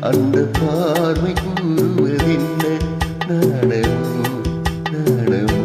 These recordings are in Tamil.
அந்த பார்வை கூறுவதென்ன நாணமோ நாணமோ.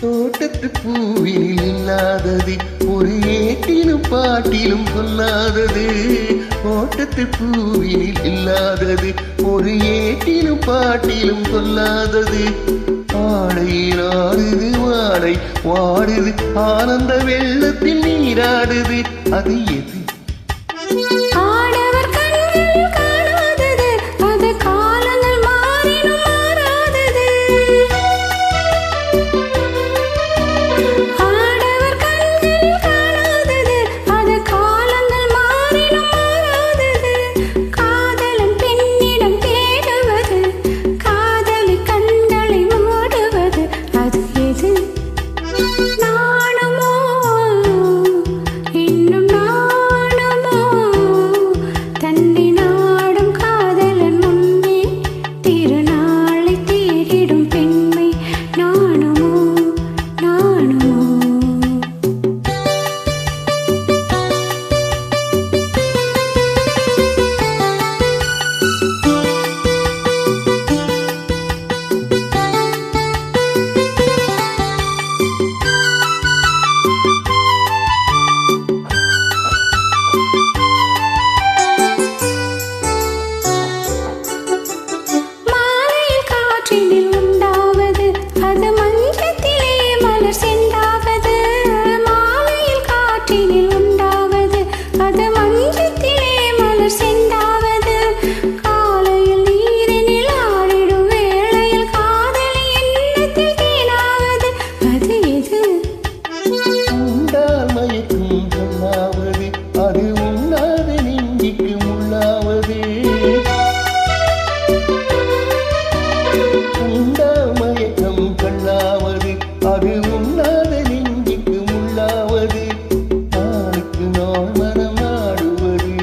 தோட்டத்து பூவினில் இல்லாதது ஒரு ஏட்டிலும் பாட்டிலும் சொல்லாதது. தோட்டத்து பூவினில் இல்லாதது ஒரு ஏட்டிலும் பாட்டிலும் சொல்லாதது. ஆடையில் ஆடுது வாடை வாடுது ஆனந்த வெள்ளத்தில் நீராடுது. அது எது? அது உண்ணாத நெஞ்சிக்கு முள்ளாவது. உண்டால் மயக்கம் கண்ணாவது அது உண்ணாத நெஞ்சிக்கு முள்ளாவது. நாளுக்கு நாள் மனம் ஆடுவது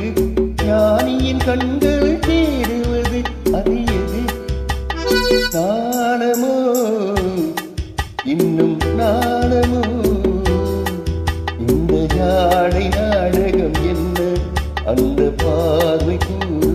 ஞானியின் கண்கள் தேடுவது. அது எது? நாணமோ இன்னும் நாணமோ? இந்த ஜாடை நாடகம் என்ன அந்த பார்வை கூறு